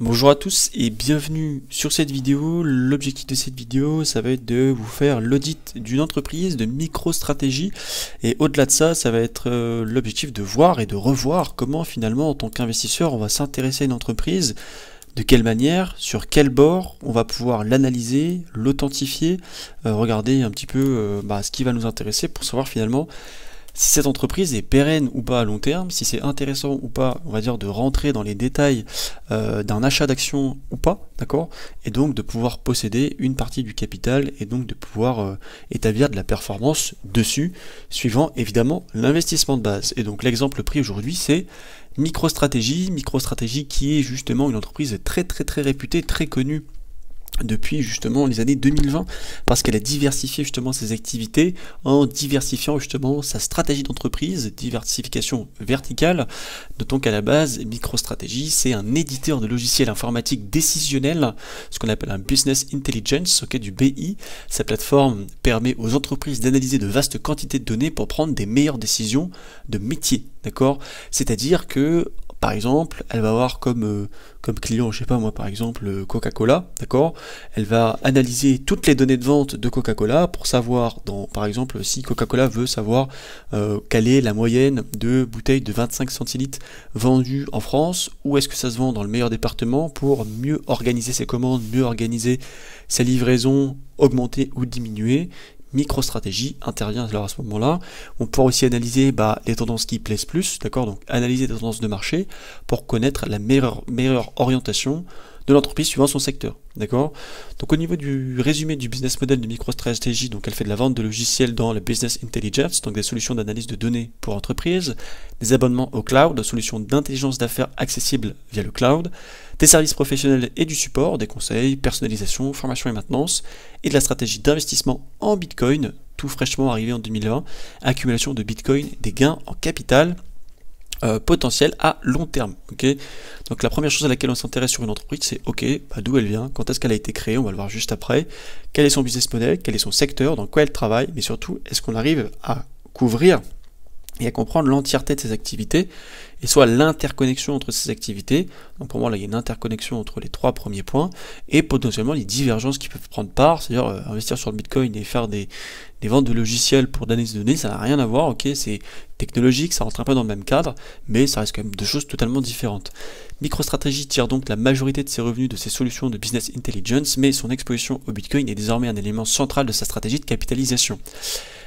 Bonjour à tous et bienvenue sur cette vidéo. L'objectif de cette vidéo, ça va être de vous faire l'audit d'une entreprise de MicroStrategy, et au-delà de ça, ça va être l'objectif de voir et de revoir comment finalement en tant qu'investisseur on va s'intéresser à une entreprise, de quelle manière, sur quel bord on va pouvoir l'analyser, l'authentifier, regarder un petit peu ce qui va nous intéresser pour savoir finalement si cette entreprise est pérenne ou pas à long terme, si c'est intéressant ou pas, on va dire, de rentrer dans les détails d'un achat d'actions ou pas, d'accord, et donc de pouvoir posséder une partie du capital et donc de pouvoir établir de la performance dessus, suivant évidemment l'investissement de base. Et donc l'exemple pris aujourd'hui, c'est MicroStrategy, MicroStrategy qui est justement une entreprise très réputée, très connue depuis justement les années 2020, parce qu'elle a diversifié justement ses activités en diversifiant justement sa stratégie d'entreprise, diversification verticale. Notons qu'à la base, MicroStrategy, c'est un éditeur de logiciels informatiques décisionnels, ce qu'on appelle un Business Intelligence, du BI. Sa plateforme permet aux entreprises d'analyser de vastes quantités de données pour prendre des meilleures décisions de métier, d'accord? C'est-à-dire que par exemple, elle va avoir comme client, je sais pas moi, par exemple Coca-Cola, d'accord? Elle va analyser toutes les données de vente de Coca-Cola pour savoir, par exemple, si Coca-Cola veut savoir quelle est la moyenne de bouteilles de 25 centilitres vendues en France, où est-ce que ça se vend dans le meilleur département pour mieux organiser ses commandes, mieux organiser sa livraison, augmenter ou diminuer. MicroStrategy intervient alors à ce moment-là. On pourra aussi analyser les tendances qui plaisent plus, d'accord, donc analyser des tendances de marché pour connaître la meilleure orientation de l'entreprise suivant son secteur, d'accord. Donc au niveau du résumé du business model de MicroStrategy, donc elle fait de la vente de logiciels dans le Business Intelligence, donc des solutions d'analyse de données pour entreprises, des abonnements au cloud, solutions d'intelligence d'affaires accessibles via le cloud, des services professionnels et du support, des conseils, personnalisation, formation et maintenance, et de la stratégie d'investissement en Bitcoin, tout fraîchement arrivé en 2020, accumulation de Bitcoin, des gains en capital, potentiel à long terme. Okay, donc la première chose à laquelle on s'intéresse sur une entreprise, c'est d'où elle vient, quand est-ce qu'elle a été créée, on va le voir juste après, quel est son business model, quel est son secteur, dans quoi elle travaille, mais surtout, est-ce qu'on arrive à couvrir et à comprendre l'entièreté de ses activités, et soit l'interconnexion entre ces activités. Donc pour moi là il y a une interconnexion entre les trois premiers points, et potentiellement les divergences qui peuvent prendre part, c'est-à-dire investir sur le Bitcoin et faire des ventes de logiciels pour d'analyse de données, ça n'a rien à voir, c'est technologique, ça rentre un peu dans le même cadre, mais ça reste quand même deux choses totalement différentes. MicroStrategy tire donc la majorité de ses revenus de ses solutions de business intelligence, mais son exposition au Bitcoin est désormais un élément central de sa stratégie de capitalisation.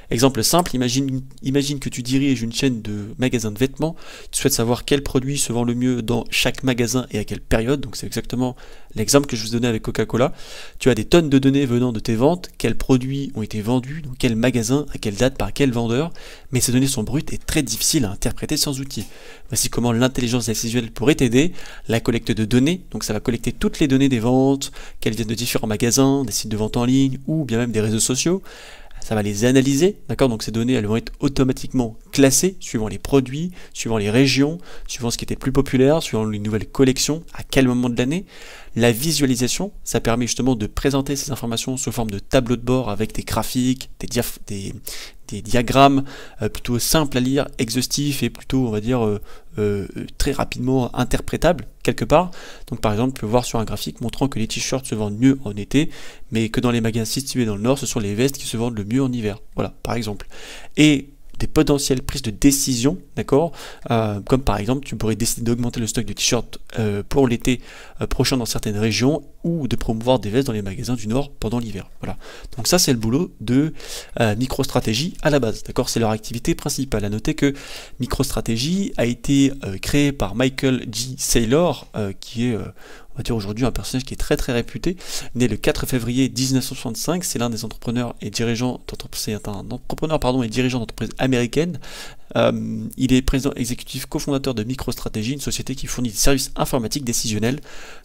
Exemple simple, imagine que tu diriges une chaîne de magasins de vêtements, tu souhaites savoir quel produit se vend le mieux dans chaque magasin et à quelle période, donc c'est exactement l'exemple que je vous donnais avec Coca-Cola. Tu as des tonnes de données venant de tes ventes, quels produits ont été vendus, dans quel magasin, à quelle date, par quel vendeur, mais ces données sont brutes et très difficiles à interpréter sans outil. Voici comment l'intelligence décisionnelle pourrait t'aider. La collecte de données, donc ça va collecter toutes les données des ventes, qu'elles viennent de différents magasins, des sites de vente en ligne ou bien même des réseaux sociaux. Ça va les analyser, d'accord, donc ces données elles vont être automatiquement classées suivant les produits, suivant les régions, suivant ce qui était le plus populaire, suivant les nouvelles collections, à quel moment de l'année. La visualisation, ça permet justement de présenter ces informations sous forme de tableau de bord avec des graphiques, des diagrammes plutôt simples à lire, exhaustifs et plutôt, on va dire, très rapidement interprétables quelque part. Donc par exemple, tu peux voir sur un graphique montrant que les t-shirts se vendent mieux en été, mais que dans les magasins situés dans le nord, ce sont les vestes qui se vendent le mieux en hiver. Voilà, par exemple. Et des potentielles prises de décision, d'accord, comme par exemple tu pourrais décider d'augmenter le stock de t-shirts pour l'été prochain dans certaines régions, ou de promouvoir des vestes dans les magasins du Nord pendant l'hiver. Voilà. Donc ça c'est le boulot de MicroStrategy à la base, d'accord, c'est leur activité principale. À noter que MicroStrategy a été créé par Michael G. Saylor, qui est on va dire aujourd'hui un personnage qui est très réputé, né le 4 février 1965, c'est l'un des entrepreneurs et dirigeants d'entreprise, et dirigeant d'entreprise américaine. Il est président exécutif cofondateur de MicroStrategy, une société qui fournit des services informatiques décisionnels,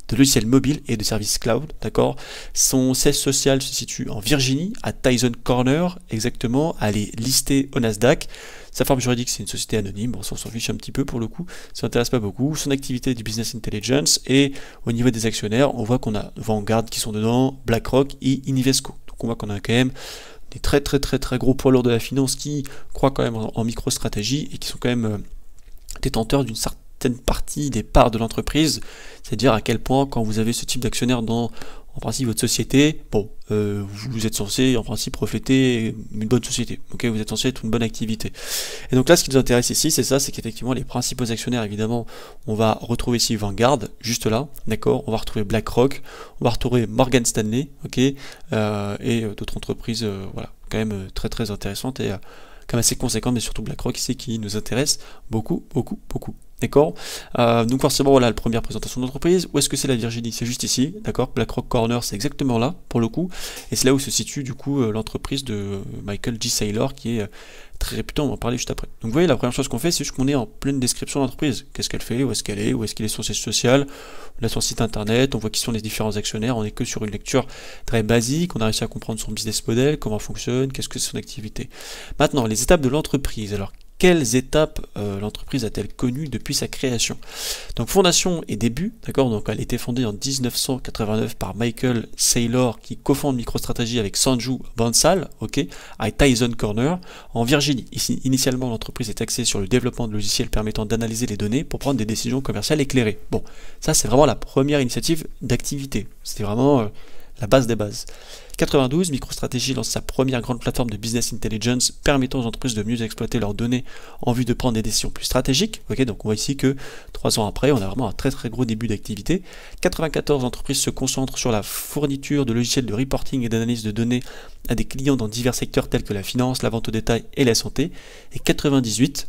de logiciels mobiles et de services cloud, d'accord. Son siège social se situe en Virginie, à Tyson Corner, exactement, elle est listée au Nasdaq. Sa forme juridique, c'est une société anonyme, bon, ça on s'en fiche un petit peu pour le coup, ça n'intéresse pas beaucoup. Son activité du business intelligence, et au niveau des actionnaires, on voit qu'on a Vanguard qui sont dedans, BlackRock et Invesco. Donc on voit qu'on a quand même des très gros poids lourds de la finance qui croient quand même en MicroStrategy et qui sont quand même détenteurs d'une certaine partie des parts de l'entreprise, c'est-à-dire à quel point quand vous avez ce type d'actionnaire dans en principe votre société, bon, vous êtes censé en principe refléter une bonne société, ok, vous êtes censé être une bonne activité. Et donc là, ce qui nous intéresse ici, c'est ça, c'est qu'effectivement les principaux actionnaires, évidemment, on va retrouver ici Vanguard, juste là, d'accord, on va retrouver BlackRock, on va retrouver Morgan Stanley, ok, et d'autres entreprises, voilà, quand même très très intéressantes et quand même assez conséquentes, mais surtout BlackRock ici qui nous intéresse beaucoup, beaucoup, beaucoup. D'accord. Donc forcément, voilà la première présentation d'entreprise. Où est-ce que c'est la Virginie? C'est juste ici, d'accord. BlackRock Corner, c'est exactement là, pour le coup. Et c'est là où se situe, du coup, l'entreprise de Michael J. Saylor, qui est très réputé, on va en parler juste après. Donc vous voyez, la première chose qu'on fait, c'est juste qu'on est en pleine description de l'entreprise. Qu'est-ce qu'elle fait, où est-ce qu'elle est, où est-ce qu'il est son siège social, on a son site internet, on voit qui sont les différents actionnaires, on est que sur une lecture très basique, on a réussi à comprendre son business model, comment elle fonctionne, qu'est-ce que c'est son activité. Maintenant, les étapes de l'entreprise. Alors, quelles étapes l'entreprise a-t-elle connues depuis sa création? Donc fondation et début, d'accord, donc elle a été fondée en 1989 par Michael Saylor qui cofonde MicroStrategy avec Sanju Bansal, ok, à Tyson Corner en Virginie. Ici, initialement, l'entreprise est axée sur le développement de logiciels permettant d'analyser les données pour prendre des décisions commerciales éclairées. Bon, ça c'est vraiment la première initiative d'activité. C'était vraiment la base des bases. 92, MicroStrategy lance sa première grande plateforme de business intelligence permettant aux entreprises de mieux exploiter leurs données en vue de prendre des décisions plus stratégiques. Ok, donc on voit ici que 3 ans après, on a vraiment un très très gros début d'activité. 94, l'entreprise se concentre sur la fourniture de logiciels de reporting et d'analyse de données à des clients dans divers secteurs tels que la finance, la vente au détail et la santé. Et 98,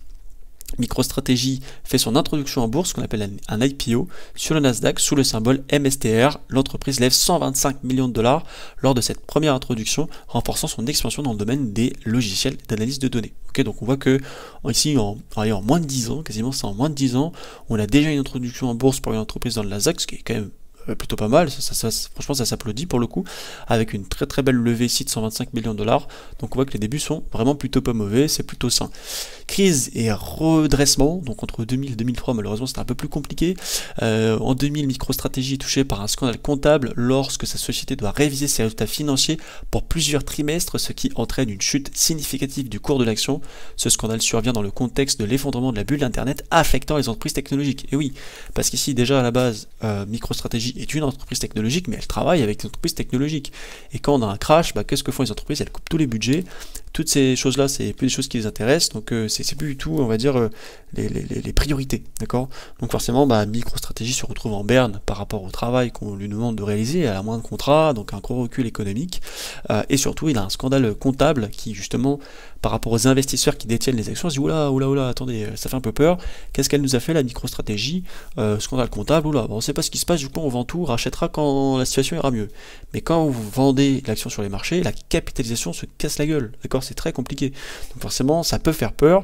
MicroStrategy fait son introduction en bourse, qu'on appelle un IPO, sur le Nasdaq sous le symbole MSTR. L'entreprise lève 125 millions de dollars lors de cette première introduction, renforçant son expansion dans le domaine des logiciels d'analyse de données. Okay, donc on voit que ici, en moins de 10 ans, quasiment c'est en moins de 10 ans, on a déjà une introduction en bourse pour une entreprise dans le Nasdaq, ce qui est quand même plutôt pas mal, franchement ça s'applaudit pour le coup, avec une très très belle levée ici de 125 millions de dollars, donc on voit que les débuts sont vraiment plutôt pas mauvais, c'est plutôt sain. Crise et redressement, donc entre 2000 et 2003 malheureusement c'était un peu plus compliqué. En 2000, MicroStrategy est touchée par un scandale comptable lorsque sa société doit réviser ses résultats financiers pour plusieurs trimestres, ce qui entraîne une chute significative du cours de l'action. Ce scandale survient dans le contexte de l'effondrement de la bulle d'internet affectant les entreprises technologiques. Et oui, parce qu'ici déjà à la base, MicroStrategy est une entreprise technologique, mais elle travaille avec des entreprises technologiques. Et quand on a un crash, qu'est-ce que font les entreprises? Elles coupent tous les budgets. Toutes ces choses-là, c'est plus des choses qui les intéressent, donc c'est plus du tout, on va dire, les priorités, d'accord? Donc forcément, MicroStrategy se retrouve en berne par rapport au travail qu'on lui demande de réaliser, à la moins de contrat, donc un gros recul économique, et surtout, il a un scandale comptable qui, justement, par rapport aux investisseurs qui détiennent les actions, se dit oula, attendez, ça fait un peu peur, qu'est-ce qu'elle nous a fait la MicroStrategy? Scandale comptable, on sait pas ce qui se passe, du coup on vend tout, rachètera quand la situation ira mieux. Mais quand vous vendez l'action sur les marchés, la capitalisation se casse la gueule, d'accord? C'est très compliqué. Donc forcément, ça peut faire peur.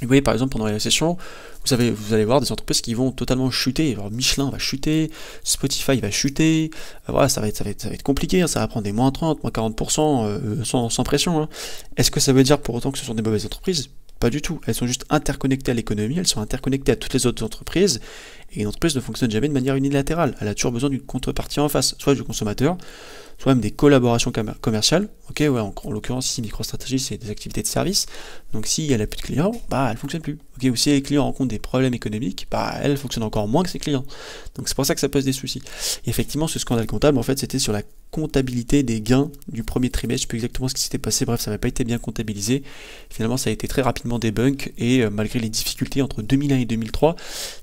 Vous voyez par exemple pendant les récessions, vous allez voir des entreprises qui vont totalement chuter. Alors, Michelin va chuter, Spotify va chuter, voilà, ça va être compliqué, hein, ça va prendre des moins 30, moins 40% sans pression. Hein. Est-ce que ça veut dire pour autant que ce sont des mauvaises entreprises? Pas du tout. Elles sont juste interconnectées à l'économie, elles sont interconnectées à toutes les autres entreprises, et une entreprise ne fonctionne jamais de manière unilatérale. Elle a toujours besoin d'une contrepartie en face, soit du consommateur, soit même des collaborations commerciales. Ok, ouais, en l'occurrence ici MicroStrategy c'est des activités de service, donc si elle a plus de clients, elle fonctionne plus. Ok, ou si les clients rencontrent des problèmes économiques, elle fonctionne encore moins que ses clients. Donc c'est pour ça que ça pose des soucis. Et effectivement, ce scandale comptable, en fait, c'était sur la comptabilité des gains du premier trimestre. Je sais plus exactement ce qui s'était passé, bref, ça n'avait pas été bien comptabilisé. Finalement, ça a été très rapidement débunk, et malgré les difficultés entre 2001 et 2003,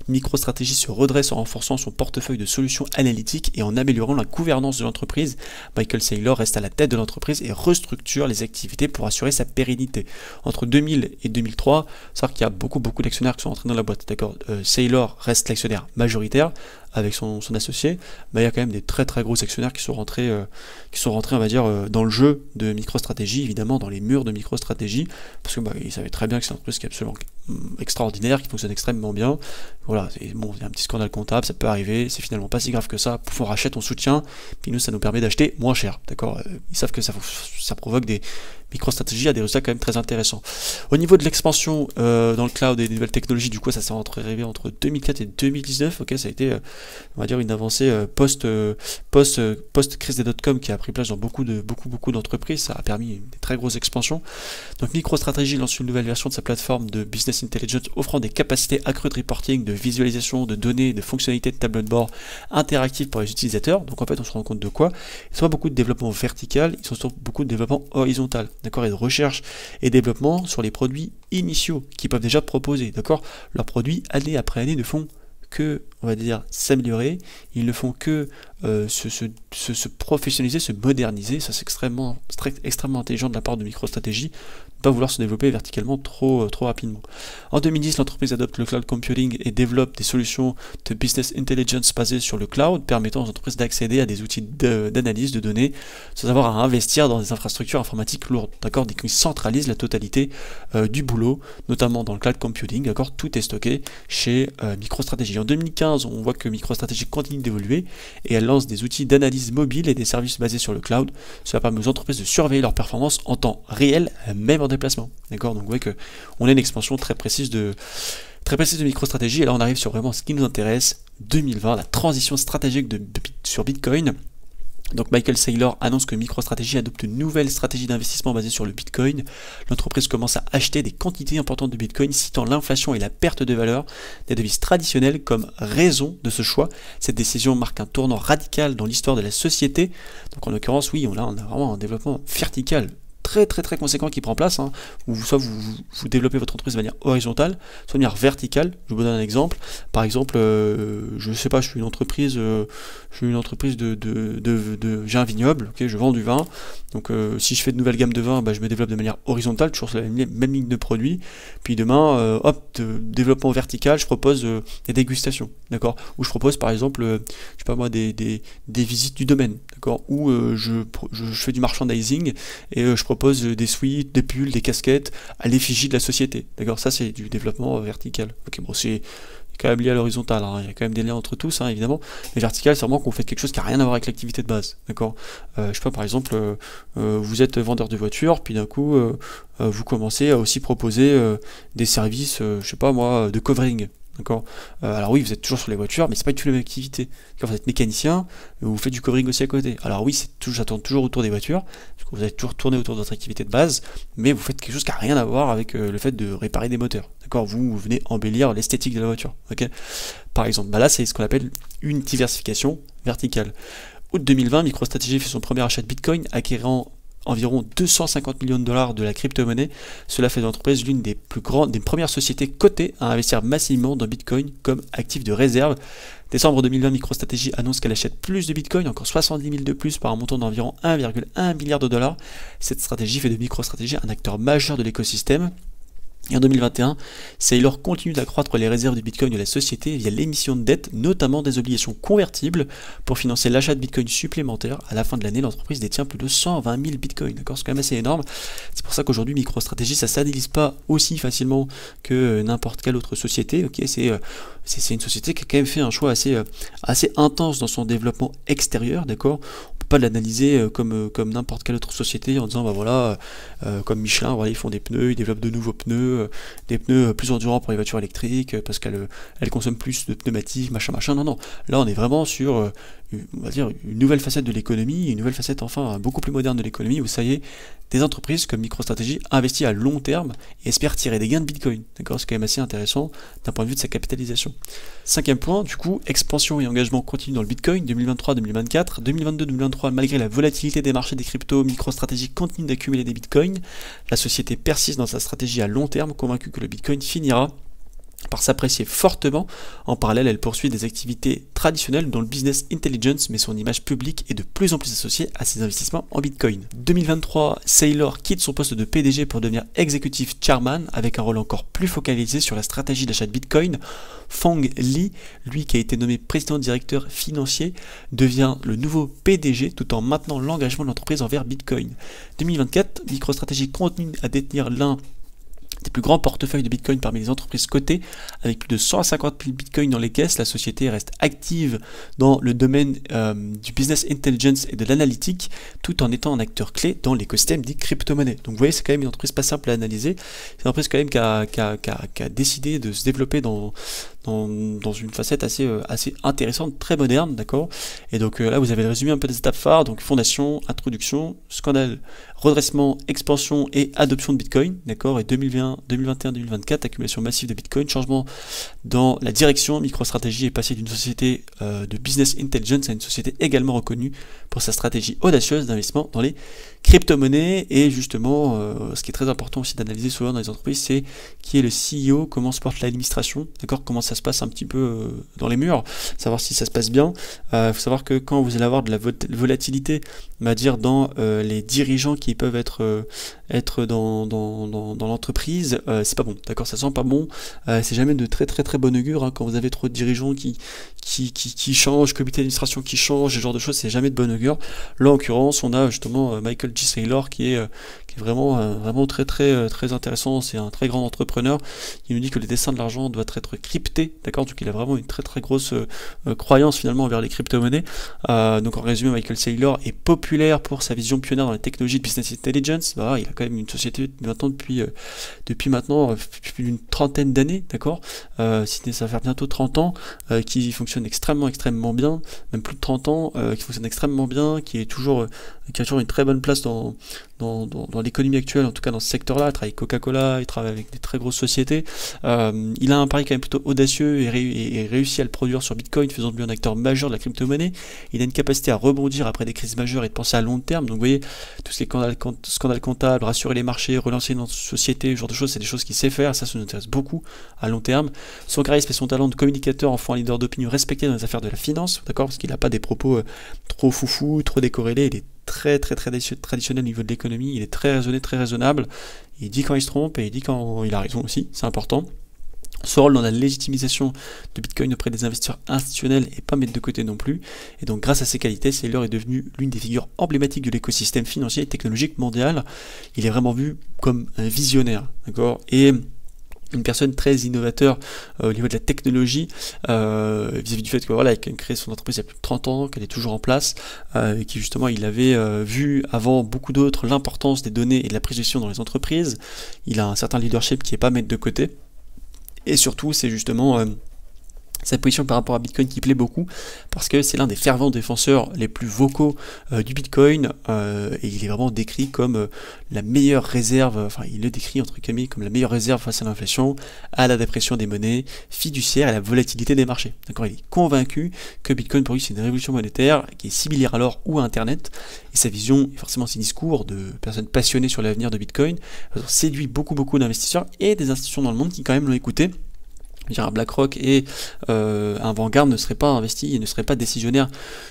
MicroStrategy se redresse en renforçant son portefeuille de solutions analytiques et en améliorant la gouvernance de l'entreprise. Michael Saylor reste à la tête de l'entreprise et restructure les activités pour assurer sa pérennité. Entre 2000 et 2003, savoir qu'il y a beaucoup d'actionnaires qui sont entrés dans la boîte. D'accord, Saylor reste l'actionnaire majoritaire avec son associé, il y a quand même des très gros actionnaires qui sont rentrés, on va dire, dans le jeu de MicroStrategy, évidemment dans les murs de MicroStrategy, parce que ils savaient très bien que c'est une entreprise qui est absolument extraordinaire, qui fonctionne extrêmement bien. Voilà, il y a un petit scandale comptable, ça peut arriver, c'est finalement pas si grave que ça. Pouf, on rachète, on soutient, puis nous ça nous permet d'acheter moins cher. D'accord, ils savent que ça provoque des MicroStrategy a des résultats quand même très intéressants. Au niveau de l'expansion dans le cloud et des nouvelles technologies, du coup ça s'est arrivé entre 2004 et 2019, ok, ça a été on va dire une avancée post-crise des dot-com qui a pris place dans beaucoup d'entreprises, ça a permis une très grosse expansion. Donc MicroStrategy lance une nouvelle version de sa plateforme de Business Intelligence offrant des capacités accrues de reporting, de visualisation, de données, de fonctionnalités de tableau de bord interactives pour les utilisateurs. Donc en fait on se rend compte de quoi? Ils sont pas beaucoup de développement vertical, ils sont surtout beaucoup de développement horizontal, d'accord, et de recherche et développement sur les produits initiaux qu'ils peuvent déjà proposer, d'accord. Leurs produits année après année ne font que, on va dire, s'améliorer, ils ne font que se professionnaliser, se moderniser. Ça c'est extrêmement intelligent de la part de MicroStrategy, ne pas vouloir se développer verticalement trop rapidement. En 2010, l'entreprise adopte le cloud computing et développe des solutions de business intelligence basées sur le cloud, permettant aux entreprises d'accéder à des outils d'analyse de données sans avoir à investir dans des infrastructures informatiques lourdes, d'accord, qui centralisent la totalité du boulot, notamment dans le cloud computing, d'accord, tout est stocké chez MicroStrategy. En 2015, on voit que MicroStrategy continue d'évoluer et elle lance des outils d'analyse mobile et des services basés sur le cloud. Cela permet aux entreprises de surveiller leur performance en temps réel, même en déplacement. D'accord, donc vous voyez qu'on a une expansion très précise de MicroStrategy. Et là, on arrive sur vraiment ce qui nous intéresse, 2020, la transition stratégique sur Bitcoin. Donc Michael Saylor annonce que MicroStrategy adopte une nouvelle stratégie d'investissement basée sur le Bitcoin. L'entreprise commence à acheter des quantités importantes de Bitcoin, citant l'inflation et la perte de valeur des devises traditionnelles comme raison de ce choix. Cette décision marque un tournant radical dans l'histoire de la société. Donc en l'occurrence, oui, on a vraiment un développement vertical très conséquent qui prend place, hein, où soit vous développez votre entreprise de manière horizontale, soit de manière verticale. Je vous donne un exemple. Par exemple, je sais pas, je suis une entreprise j'ai un vignoble, ok, je vends du vin. Donc si je fais de nouvelles gammes de vin, bah, je me développe de manière horizontale, toujours sur la même ligne de produits. Puis demain, développement vertical, je propose des dégustations, d'accord, ou je propose par exemple, je sais pas moi, des visites du domaine, d'accord, ou je fais du merchandising et je propose des suites, des pulls, des casquettes à l'effigie de la société. D'accord, ça c'est du développement vertical. Ok, bon, c'est quand même lié à l'horizontal, hein. Il y a quand même des liens entre tous, hein, évidemment. Mais vertical, c'est vraiment qu'on fait quelque chose qui n'a rien à voir avec l'activité de base. D'accord, je sais pas, par exemple, vous êtes vendeur de voitures, puis d'un coup, vous commencez à aussi proposer des services, je sais pas moi, de covering. D'accord. Alors oui, vous êtes toujours sur les voitures, mais c'est pas du tout la même activité. Vous êtes mécanicien, vous faites du covering aussi à côté. Alors oui, ça tourne toujours autour des voitures, parce que vous allez toujours tourner autour de votre activité de base, mais vous faites quelque chose qui n'a rien à voir avec le fait de réparer des moteurs. D'accord, vous venez embellir l'esthétique de la voiture. Ok. Par exemple, bah là c'est ce qu'on appelle une diversification verticale. Août 2020, MicroStrategy fait son premier achat de Bitcoin, acquérant environ 250 millions de dollars de la crypto-monnaie. Cela fait de l'entreprise l'une des premières sociétés cotées à investir massivement dans Bitcoin comme actif de réserve. Décembre 2020, MicroStrategy annonce qu'elle achète plus de Bitcoin, encore 70 000 de plus par un montant d'environ 1,1 milliard de dollars. Cette stratégie fait de MicroStrategy un acteur majeur de l'écosystème. Et en 2021, Saylor continue d'accroître les réserves de Bitcoin de la société via l'émission de dette, notamment des obligations convertibles, pour financer l'achat de Bitcoin supplémentaires. À la fin de l'année, l'entreprise détient plus de 120 000 Bitcoins. D'accord, c'est quand même assez énorme. C'est pour ça qu'aujourd'hui, MicroStrategy, ça ne s'analyse pas aussi facilement que n'importe quelle autre société. Ok, c'est une société qui a quand même fait un choix assez intense dans son développement extérieur. D'accord, pas l'analyser comme n'importe quelle autre société en disant bah voilà, comme Michelin, voilà, ils font des pneus, ils développent de nouveaux pneus, des pneus plus endurants pour les voitures électriques parce qu'elles consomment plus de pneumatiques, machin. Non, là on est vraiment sur on va dire une nouvelle facette de l'économie, une nouvelle facette enfin beaucoup plus moderne de l'économie où ça y est, des entreprises comme MicroStrategy investissent à long terme et espèrent tirer des gains de Bitcoin. D'accord, c'est quand même assez intéressant d'un point de vue de sa capitalisation. Cinquième point, du coup, expansion et engagement continu dans le Bitcoin 2023-2024, 2022-2023, malgré la volatilité des marchés des cryptos, MicroStrategy continue d'accumuler des Bitcoins. La société persiste dans sa stratégie à long terme, convaincue que le Bitcoin finira par s'apprécier fortement. En parallèle, elle poursuit des activités traditionnelles dont le business intelligence, mais son image publique est de plus en plus associée à ses investissements en Bitcoin. 2023, Saylor quitte son poste de PDG pour devenir executive chairman avec un rôle encore plus focalisé sur la stratégie d'achat de Bitcoin. Phong Lee, lui qui a été nommé président directeur financier, devient le nouveau PDG tout en maintenant l'engagement de l'entreprise envers Bitcoin. 2024, MicroStrategy continue à détenir l'un des plus grands portefeuilles de Bitcoin parmi les entreprises cotées, avec plus de 150 000 Bitcoins dans les caisses. La société reste active dans le domaine du business intelligence et de l'analytique, tout en étant un acteur clé dans l'écosystème des crypto-monnaies. Donc vous voyez, c'est quand même une entreprise pas simple à analyser. C'est une entreprise quand même qui a décidé de se développer dans une facette assez intéressante, très moderne, d'accord. Et donc là, vous avez le résumé un peu des étapes phares, donc fondation, introduction, scandale, redressement, expansion et adoption de Bitcoin, d'accord. Et 2021-2024, accumulation massive de Bitcoin, changement dans la direction, MicroStrategy est passé d'une société de business intelligence à une société également reconnue pour sa stratégie audacieuse d'investissement dans les crypto-monnaies. Et justement, ce qui est très important aussi d'analyser souvent dans les entreprises, c'est qui est le CEO, comment se porte l'administration, d'accord, comment ça se passe un petit peu dans les murs, savoir si ça se passe bien. Faut savoir que quand vous allez avoir de la volatilité, on va dire dans les dirigeants qui peuvent être dans l'entreprise, c'est pas bon, d'accord, ça sent pas bon. C'est jamais de très bon augure, hein, quand vous avez trop de dirigeants qui changent, comité d'administration qui change, ce genre de choses, c'est jamais de bon augure. Là en l'occurrence, on a justement Michael G. Saylor qui est vraiment très intéressant. C'est un très grand entrepreneur. Il nous dit que le dessin de l'argent doit être crypté, d'accord. Donc il a vraiment une très grosse croyance finalement envers les crypto-monnaies. Donc en résumé, Michael Saylor est populaire pour sa vision pionnière dans la technologie de business intelligence. Voilà, il a quand même une société maintenant depuis maintenant plus d'une trentaine d'années, d'accord. Ça va faire bientôt 30 ans, qui fonctionne extrêmement bien, même plus de 30 ans, qui fonctionne extrêmement bien, qui a toujours une très bonne place dans l'économie actuelle, en tout cas dans ce secteur-là. Il travaille avec Coca-Cola, il travaille avec des très grosses sociétés. Il a un pari quand même plutôt audacieux et réussi à le produire sur Bitcoin, faisant de lui un acteur majeur de la crypto-monnaie. Il a une capacité à rebondir après des crises majeures et de penser à long terme. Donc vous voyez, tous ces scandales comptables, rassurer les marchés, relancer une société, ce genre de choses, c'est des choses qu'il sait faire. Ça nous intéresse beaucoup à long terme. Son charisme et son talent de communicateur en font un leader d'opinion respecté dans les affaires de la finance, d'accord, parce qu'il n'a pas des propos trop foufou, trop décorrélés. Il est très traditionnel au niveau de l'économie, il est très raisonné, très raisonnable, il dit quand il se trompe et il dit quand il a raison aussi, c'est important. Son rôle dans la légitimisation de Bitcoin auprès des investisseurs institutionnels et pas mettre de côté non plus. Et donc grâce à ses qualités, Saylor est devenu l'une des figures emblématiques de l'écosystème financier et technologique mondial. Il est vraiment vu comme un visionnaire, d'accord, et une personne très innovateur au niveau de la technologie, vis-à-vis du fait que voilà, il a créé son entreprise il y a plus de 30 ans, qu'elle est toujours en place, et qui justement il avait vu avant beaucoup d'autres l'importance des données et de la prise de décision dans les entreprises. Il a un certain leadership qui n'est pas à mettre de côté, et surtout c'est justement sa position par rapport à Bitcoin qui plaît beaucoup, parce que c'est l'un des fervents défenseurs les plus vocaux du Bitcoin, et il est vraiment décrit comme la meilleure réserve, enfin il le décrit entre guillemets comme la meilleure réserve face à l'inflation, à la dépression des monnaies, fiduciaire et à la volatilité des marchés. D'accord, il est convaincu que Bitcoin pour lui c'est une révolution monétaire qui est similaire à l'or ou à Internet, et sa vision et forcément ses discours de personnes passionnées sur l'avenir de Bitcoin séduit beaucoup d'investisseurs et des institutions dans le monde qui quand même l'ont écouté. Un BlackRock et un Vanguard ne seraient pas investis et ne seraient pas décisionnaires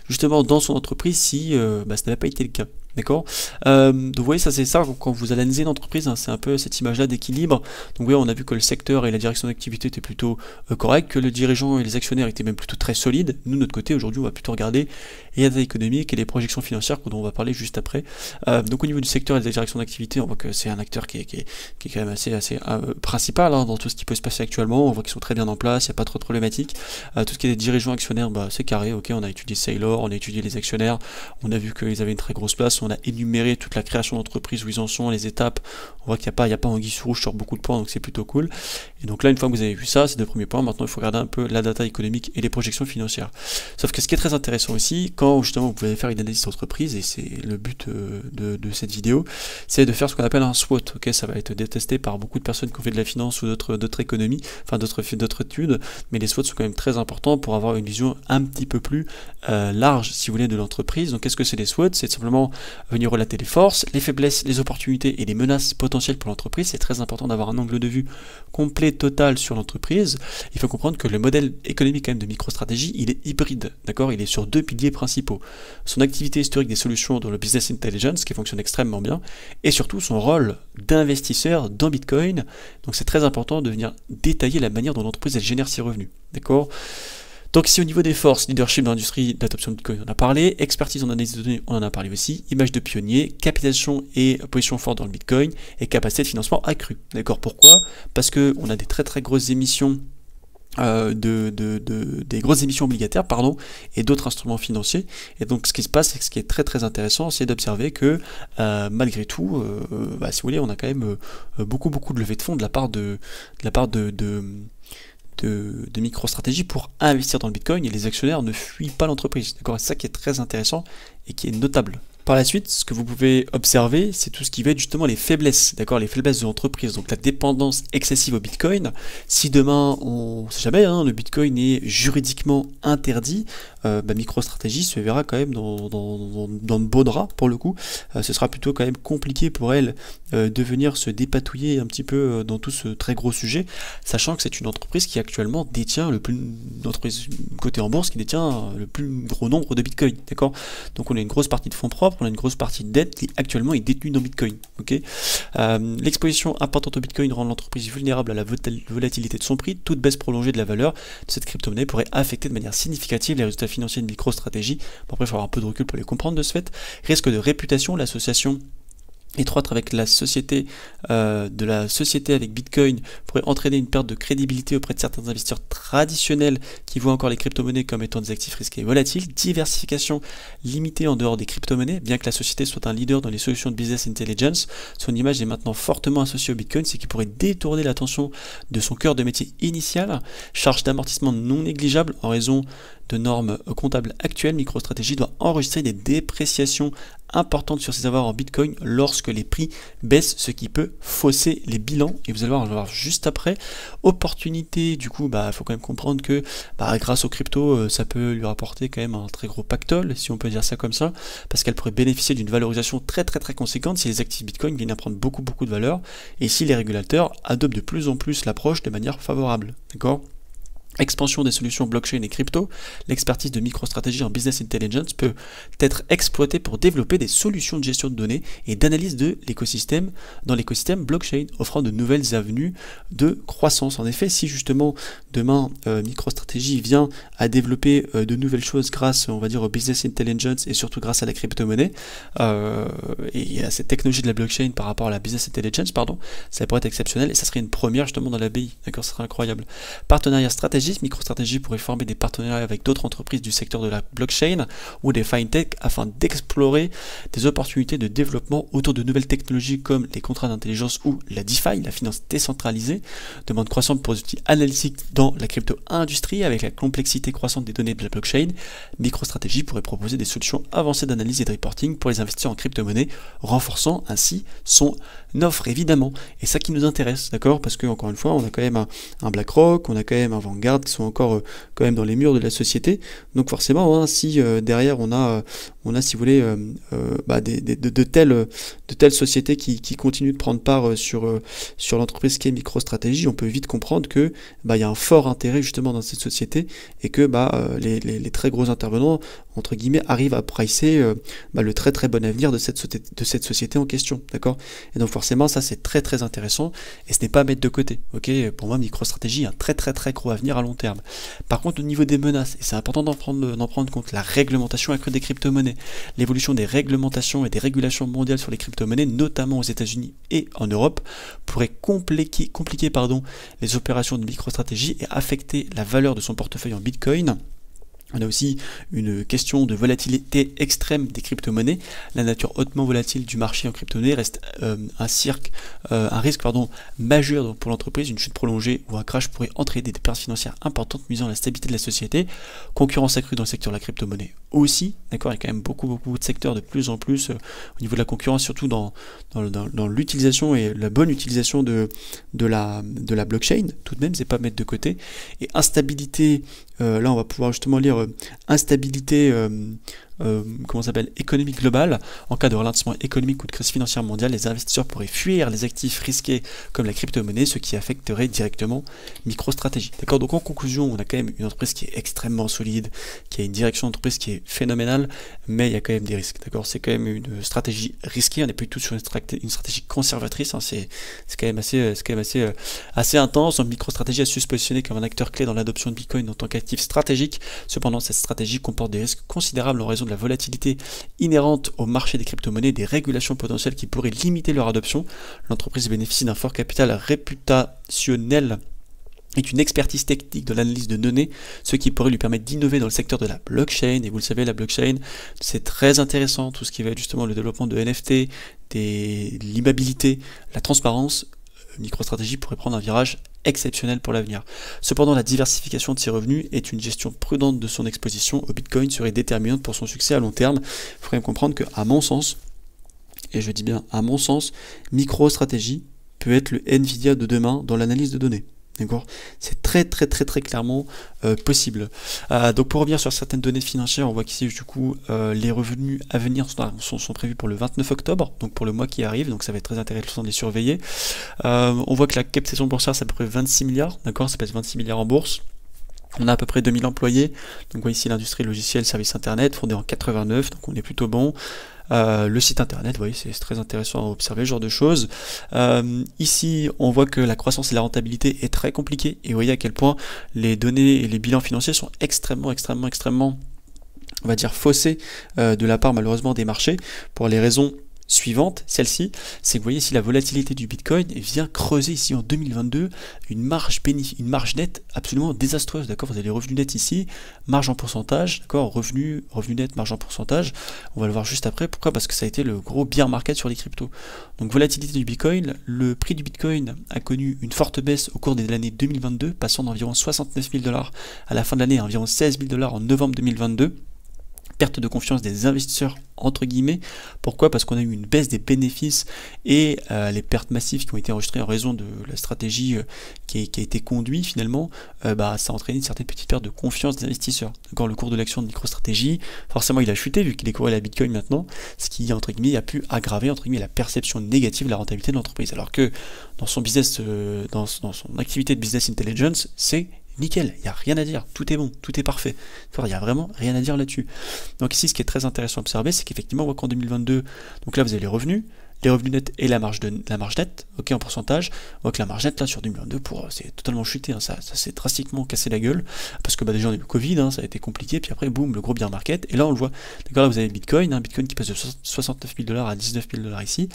justement dans son entreprise si ça n'avait pas été le cas. D'accord. Donc vous voyez, ça c'est ça quand vous analysez une entreprise, hein, c'est un peu cette image là d'équilibre. Donc oui, on a vu que le secteur et la direction d'activité étaient plutôt corrects, que le dirigeant et les actionnaires étaient même plutôt très solides. Nous de notre côté aujourd'hui on va plutôt regarder les data économiques et les projections financières dont on va parler juste après. Donc au niveau du secteur et de la direction d'activité, on voit que c'est un acteur qui est quand même assez principal, hein, dans tout ce qui peut se passer actuellement. On voit qu'ils sont très bien en place, il n'y a pas trop de problématiques. Tout ce qui est des dirigeants actionnaires, c'est carré, ok, on a étudié Saylor, on a étudié les actionnaires, on a vu qu'ils avaient une très grosse place, on a énuméré toute la création d'entreprise, où ils en sont, les étapes, on voit qu'il n'y a pas anguille sous roche sur beaucoup de points, donc c'est plutôt cool. Et donc là, une fois que vous avez vu ça, ces deux premiers points, maintenant il faut regarder un peu la data économique et les projections financières. Sauf que ce qui est très intéressant aussi, quand justement vous pouvez faire une analyse d'entreprise, et c'est le but de cette vidéo, c'est de faire ce qu'on appelle un SWOT. Ok, ça va être détesté par beaucoup de personnes qui ont fait de la finance ou d'autres économies, enfin d'autres études, mais les SWOT sont quand même très importants pour avoir une vision un petit peu plus large, si vous voulez, de l'entreprise. Donc qu'est-ce que c'est les SWOT? C'est simplement venir relater les forces, les faiblesses, les opportunités et les menaces potentielles pour l'entreprise. C'est très important d'avoir un angle de vue complet, total sur l'entreprise. Il faut comprendre que le modèle économique quand même de MicroStrategy, il est hybride, d'accord. Il est sur deux piliers principaux. Son activité historique des solutions dans le business intelligence, qui fonctionne extrêmement bien, et surtout son rôle d'investisseur dans Bitcoin. Donc c'est très important de venir détailler la manière dont l'entreprise elle génère ses revenus, d'accord. Donc ici au niveau des forces, leadership dans l'industrie d'adoption de Bitcoin, on en a parlé, expertise en analyse de données, on en a parlé aussi, image de pionnier, capitalisation et position forte dans le Bitcoin, et capacité de financement accrue. D'accord, pourquoi? Parce qu'on a des très grosses émissions des grosses émissions obligataires, pardon, et d'autres instruments financiers. Et donc ce qui se passe, et ce qui est très intéressant, c'est d'observer que malgré tout, si vous voulez, on a quand même beaucoup de levées de fonds de la part de MicroStrategy pour investir dans le Bitcoin, et les actionnaires ne fuient pas l'entreprise. D'accord, c'est ça qui est très intéressant et qui est notable. Par la suite, ce que vous pouvez observer, c'est tout ce qui va être justement les faiblesses, d'accord, les faiblesses de l'entreprise, donc la dépendance excessive au Bitcoin. Si demain, on ne sait jamais, hein, le Bitcoin est juridiquement interdit, MicroStrategy se verra quand même dans de beaux draps pour le coup. Ce sera plutôt quand même compliqué pour elle de venir se dépatouiller un petit peu dans tout ce très gros sujet, sachant que c'est une entreprise qui actuellement détient une entreprise cotée en bourse qui détient le plus gros nombre de Bitcoin, d'accord. Donc on a une grosse partie de fonds propres, on a une grosse partie de dette qui actuellement est détenue dans Bitcoin. Okay, l'exposition importante au Bitcoin rend l'entreprise vulnérable à la volatilité de son prix. Toute baisse prolongée de la valeur de cette crypto-monnaie pourrait affecter de manière significative les résultats financiers de MicroStrategy. Bon, après, il faut avoir un peu de recul pour les comprendre de ce fait. Risque de réputation, l'association étroite avec la société avec Bitcoin pourrait entraîner une perte de crédibilité auprès de certains investisseurs traditionnels qui voient encore les crypto-monnaies comme étant des actifs risqués et volatiles. Diversification limitée en dehors des crypto-monnaies. Bien que la société soit un leader dans les solutions de business intelligence, son image est maintenant fortement associée au Bitcoin, ce qui pourrait détourner l'attention de son cœur de métier initial. Charge d'amortissement non négligeable en raison de normes comptables actuelles. MicroStrategy doit enregistrer des dépréciations importantes sur ses avoirs en Bitcoin lorsque les prix baissent, ce qui peut fausser les bilans, et vous allez voir, on va voir juste après. Opportunité, du coup, faut quand même comprendre que grâce aux cryptos, ça peut lui rapporter quand même un très gros pactole, si on peut dire ça comme ça, parce qu'elle pourrait bénéficier d'une valorisation très conséquente si les actifs Bitcoin viennent à prendre beaucoup de valeur, et si les régulateurs adoptent de plus en plus l'approche de manière favorable, d'accord. Expansion des solutions blockchain et crypto, l'expertise de MicroStrategy en business intelligence peut être exploitée pour développer des solutions de gestion de données et d'analyse de l'écosystème dans l'écosystème blockchain, offrant de nouvelles avenues de croissance. En effet, si justement demain MicroStrategy vient à développer de nouvelles choses grâce, on va dire, au business intelligence et surtout grâce à la crypto-monnaie et à cette technologie de la blockchain par rapport à la business intelligence, ça pourrait être exceptionnel et ça serait une première justement dans l'ABI, d'accord, ça serait incroyable. Partenariat stratégique, MicroStrategy pourrait former des partenariats avec d'autres entreprises du secteur de la blockchain ou des fintech afin d'explorer des opportunités de développement autour de nouvelles technologies comme les contrats d'intelligence ou la DeFi, la finance décentralisée. Demande croissante pour les outils analytiques dans la crypto-industrie avec la complexité croissante des données de la blockchain. MicroStrategy pourrait proposer des solutions avancées d'analyse et de reporting pour les investisseurs en crypto-monnaie, renforçant ainsi son offre évidemment. Et ça qui nous intéresse, d'accord, parce que encore une fois, on a quand même un BlackRock, on a quand même un Vanguard qui sont encore quand même dans les murs de la société. Donc forcément, si derrière on a si vous voulez de telles sociétés qui continuent de prendre part sur l'entreprise qui est MicroStrategy, on peut vite comprendre que il y a un fort intérêt justement dans cette société et que les très gros intervenants entre guillemets arrivent à pricer le très bon avenir de cette société en question, d'accord. Et donc forcément ça c'est très intéressant et ce n'est pas à mettre de côté. Ok, pour moi MicroStrategy a un très gros avenir à long terme. Par contre, au niveau des menaces, et c'est important d'en prendre compte, la réglementation accrue des crypto-monnaies, l'évolution des réglementations et des régulations mondiales sur les crypto-monnaies, notamment aux États-Unis et en Europe, pourrait compliquer les opérations de MicroStrategy et affecter la valeur de son portefeuille en Bitcoin. On a aussi une question de volatilité extrême des crypto-monnaies. La nature hautement volatile du marché en crypto-monnaies reste un risque majeur pour l'entreprise. Une chute prolongée ou un crash pourrait entraîner des pertes financières importantes, nuisant à la stabilité de la société. Concurrence accrue dans le secteur de la crypto-monnaie aussi, d'accord, il y a quand même beaucoup de secteurs de plus en plus au niveau de la concurrence, surtout dans l'utilisation et la bonne utilisation de la blockchain. Tout de même, c'est pas à mettre de côté. Et instabilité, là on va pouvoir justement lire instabilité comment ça s'appelle, économique globale. En cas de ralentissement économique ou de crise financière mondiale, les investisseurs pourraient fuir les actifs risqués comme la crypto-monnaie, ce qui affecterait directement MicroStrategy. D'accord, donc en conclusion, on a quand même une entreprise qui est extrêmement solide, qui a une direction d'entreprise qui est phénoménale, mais il y a quand même des risques. D'accord, c'est quand même une stratégie risquée, on n'est pas du tout sur une stratégie conservatrice, hein, c'est quand même assez intense. Donc MicroStrategy a su se positionner comme un acteur clé dans l'adoption de Bitcoin en tant qu'actif stratégique. Cependant, cette stratégie comporte des risques considérables en raison de la volatilité inhérente au marché des crypto-monnaies, des régulations potentielles qui pourraient limiter leur adoption. L'entreprise bénéficie d'un fort capital réputationnel et une expertise technique de l'analyse de données, ce qui pourrait lui permettre d'innover dans le secteur de la blockchain. Et vous le savez, la blockchain, c'est très intéressant, tout ce qui va être justement le développement de NFT, l'immabilité, la transparence. MicroStrategy pourrait prendre un virage exceptionnel pour l'avenir. Cependant, la diversification de ses revenus et une gestion prudente de son exposition au Bitcoin serait déterminante pour son succès à long terme. Il faut quand même comprendre que, à mon sens, et je dis bien à mon sens, MicroStrategy peut être le Nvidia de demain dans l'analyse de données. D'accord, c'est très clairement possible. Donc pour revenir sur certaines données financières, on voit qu'ici du coup les revenus à venir sont prévus pour le 29 octobre, donc pour le mois qui arrive, donc ça va être très intéressant de les surveiller. On voit que la captation boursière c'est à peu près 26 milliards, d'accord, ça pèse 26 milliards en bourse. On a à peu près 2000 employés, donc on voit ici l'industrie logicielle, service internet, fondée en 89, donc on est plutôt bon. Le site internet, vous voyez, c'est très intéressant à observer ce genre de choses. Ici, on voit que la croissance et la rentabilité est très compliquée, et vous voyez à quel point les données et les bilans financiers sont extrêmement, on va dire, faussés de la part malheureusement des marchés, pour les raisons suivante, celle-ci, c'est que vous voyez ici la volatilité du Bitcoin vient creuser ici en 2022 une marge nette absolument désastreuse, d'accord. Vous avez les revenus nets ici, marge en pourcentage, d'accord, revenu net, marge en pourcentage, on va le voir juste après. Pourquoi? Parce que ça a été le gros bear market sur les cryptos. Donc volatilité du Bitcoin, le prix du Bitcoin a connu une forte baisse au cours de l'année 2022, passant d'environ 69 000 $ à la fin de l'année à environ 16 000 $ en novembre 2022. Perte de confiance des investisseurs entre guillemets. Pourquoi? Parce qu'on a eu une baisse des bénéfices et les pertes massives qui ont été enregistrées en raison de la stratégie qui a été conduite finalement, ça a entraîné une certaine petite perte de confiance des investisseurs. D'accord, le cours de l'action de MicroStrategy, forcément il a chuté vu qu'il est corrélé à Bitcoin maintenant, ce qui entre guillemets a pu aggraver entre guillemets la perception négative de la rentabilité de l'entreprise. Alors que dans son business, dans son activité de business intelligence, c'est nickel, il n'y a rien à dire, tout est bon, tout est parfait. Il n'y a vraiment rien à dire là-dessus. Donc ici, ce qui est très intéressant à observer, c'est qu'effectivement, on voit qu'en 2022, donc là vous avez les revenus nets et la marge nette, ok, en pourcentage. On voit que la marge nette là sur 2022, c'est totalement chuté, hein, ça s'est drastiquement cassé la gueule, parce que déjà on a eu le Covid, hein, ça a été compliqué, puis après boum, le gros bear market, et là on le voit. D'accord, là vous avez le Bitcoin, Bitcoin qui passe de 69 000 $ à 19 000 $ ici.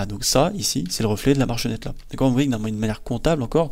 Donc ça, ici, c'est le reflet de la marge nette là. D'accord, vous voyez que d'une manière comptable encore,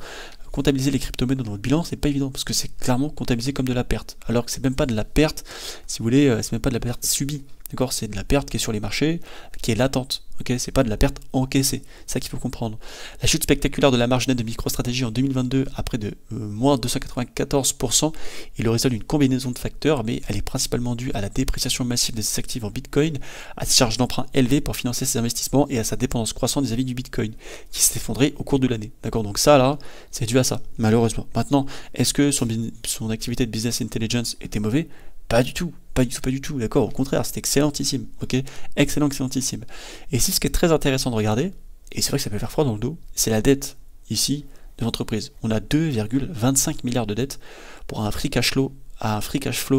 comptabiliser les crypto-monnaies dans votre bilan, c'est pas évident, parce que c'est clairement comptabilisé comme de la perte, alors que c'est même pas de la perte, si vous voulez, c'est même pas de la perte subie, d'accord, c'est de la perte qui est sur les marchés, qui est latente, ok, c'est pas de la perte encaissée, c'est ça qu'il faut comprendre. La chute spectaculaire de la marge nette de MicroStrategy en 2022 à près de moins 294% est le résultat d'une combinaison de facteurs, mais elle est principalement due à la dépréciation massive de ses actifs en Bitcoin, à ses charges d'emprunt élevées pour financer ses investissements et à sa dépendance croissante vis-à-vis du Bitcoin, qui s'est effondré au cours de l'année, d'accord, donc ça là, c'est dû à ça, malheureusement. Maintenant, est-ce que son activité de business intelligence était mauvaise? Pas du tout, d'accord, au contraire, c'est excellentissime, ok, excellentissime. Et ici, ce qui est très intéressant de regarder, et c'est vrai que ça peut faire froid dans le dos, c'est la dette, ici, de l'entreprise. On a 2,25 milliards de dettes pour un free cash flow à